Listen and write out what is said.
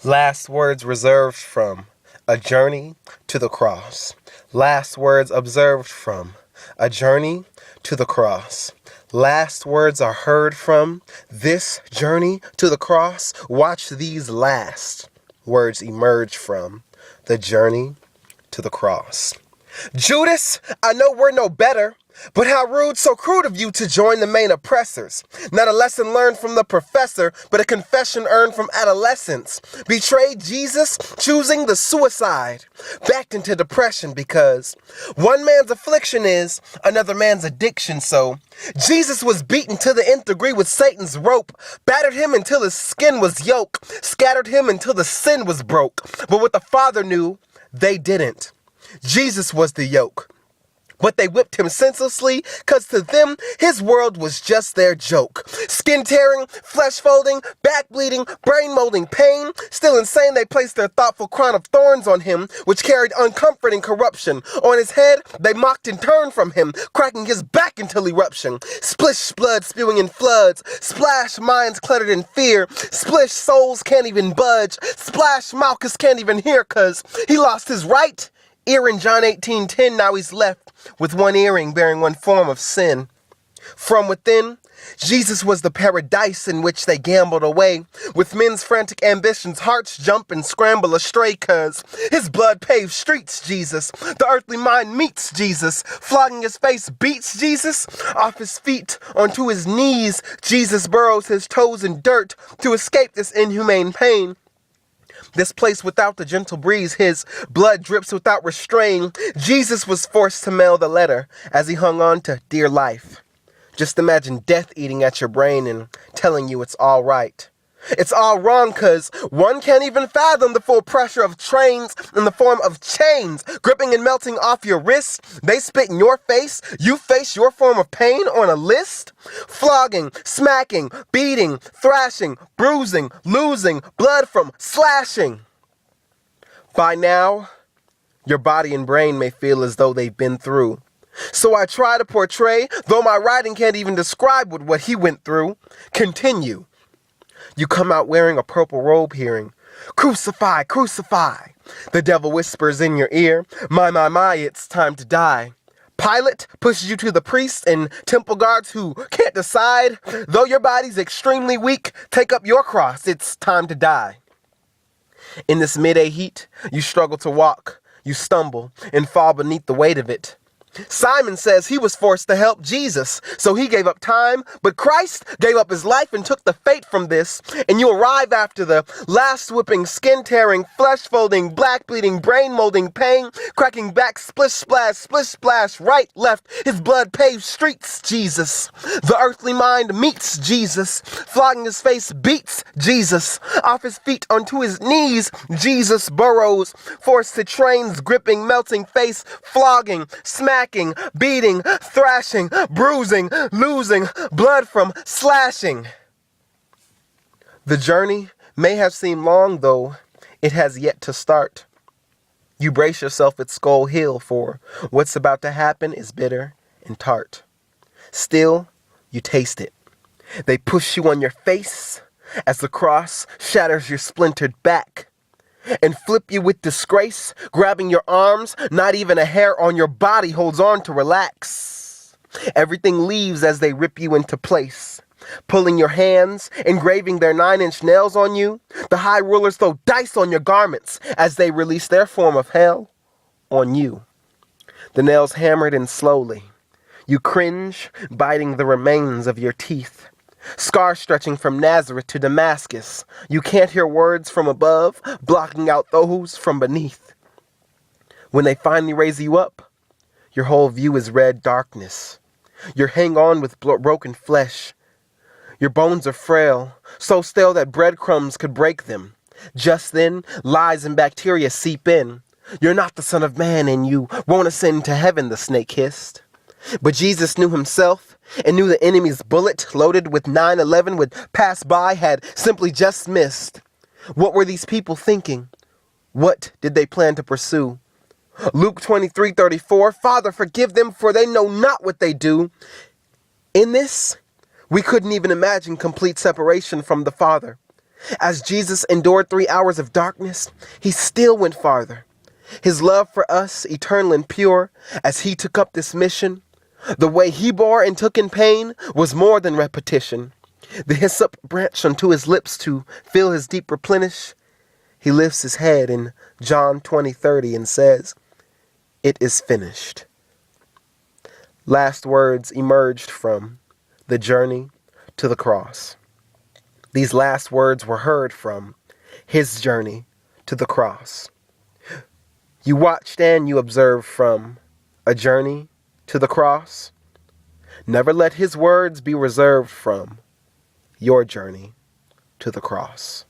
Last words reserved from A Journey to the Cross. Last words observed from A Journey to the Cross. Last words are heard from this journey to the cross. Watch these last words emerge from the journey to the cross. Judas, I know we're no better, but how rude, so crude of you to join the main oppressors. Not a lesson learned from the professor, but a confession earned from adolescence. Betrayed Jesus, choosing the suicide. Backed into depression because one man's affliction is another man's addiction. So Jesus was beaten to the nth degree with Satan's rope, battered him until his skin was yoked, scattered him until the sin was broke. But what the Father knew, they didn't. Jesus was the yoke. But they whipped him senselessly, cause to them, his world was just their joke. Skin tearing, flesh folding, back bleeding, brain molding pain. Still insane, they placed their thoughtful crown of thorns on him, which carried uncomforting corruption. On his head, they mocked and turned from him, cracking his back until eruption. Splish blood spewing in floods, splash minds cluttered in fear. Splish souls can't even budge, splash Malchus can't even hear, cause he lost his right ear in John 18:10, now he's left with one earring bearing one form of sin. From within, Jesus was the paradise in which they gambled away. With men's frantic ambitions, hearts jump and scramble astray, cause his blood paved streets, Jesus. The earthly mind meets Jesus. Flogging his face beats Jesus. Off his feet onto his knees, Jesus burrows his toes in dirt to escape this inhumane pain. This place without the gentle breeze, his blood drips without restraint. Jesus was forced to mail the letter as he hung on to dear life. Just imagine death eating at your brain and telling you it's all right. It's all wrong cause one can't even fathom the full pressure of trains in the form of chains, gripping and melting off your wrists. They spit in your face, you face your form of pain on a list. Flogging, smacking, beating, thrashing, bruising, losing, blood from slashing. By now, your body and brain may feel as though they've been through. So I try to portray, though my writing can't even describe what he went through. Continue. You come out wearing a purple robe hearing, "Crucify, crucify." The devil whispers in your ear, my, it's time to die. Pilate pushes you to the priests and temple guards who can't decide. Though your body's extremely weak, take up your cross, it's time to die. In this midday heat, you struggle to walk, you stumble and fall beneath the weight of it. Simon says he was forced to help Jesus, so he gave up time, but Christ gave up his life and took the fate from this, and you arrive after the last whipping, skin-tearing, flesh-folding, black-bleeding, brain-molding pain, cracking back, splish, splash, right, left, his blood paved streets, Jesus. The earthly mind meets Jesus, flogging his face beats Jesus. Off his feet onto his knees, Jesus burrows, forced to trains, gripping, melting face, flogging, smacking, beating, thrashing, bruising, losing, blood from slashing. The journey may have seemed long, though it has yet to start. You brace yourself at Skull Hill, for what's about to happen is bitter and tart. Still, you taste it. They push you on your face as the cross shatters your splintered back, and flip you with disgrace, grabbing your arms, not even a hair on your body holds on to relax. Everything leaves as they rip you into place, pulling your hands, engraving their 9-inch nails on you. The high rulers throw dice on your garments as they release their form of hell on you. The nails hammered in slowly. You cringe, biting the remains of your teeth. Scars stretching from Nazareth to Damascus. You can't hear words from above, blocking out those from beneath. When they finally raise you up, your whole view is red darkness. You hang on with broken flesh. Your bones are frail, so stale that breadcrumbs could break them. Just then, lies and bacteria seep in. You're not the Son of Man, and you won't ascend to heaven, the snake hissed. But Jesus knew himself and knew the enemy's bullet loaded with 9/11 would pass by had simply just missed. What were these people thinking? What did they plan to pursue? Luke 23:34, Father, forgive them, for they know not what they do. In this, we couldn't even imagine complete separation from the Father. As Jesus endured 3 hours of darkness, he still went farther. His love for us, eternal and pure, as he took up this mission, the way he bore and took in pain was more than repetition. The hyssop branch unto his lips to feel his deep replenish. He lifts his head in John 20:30 and says, "It is finished." Last words emerged from the journey to the cross. These last words were heard from his journey to the cross. You watched and you observed from a journey to the cross. Never let his words be reserved from your journey to the cross.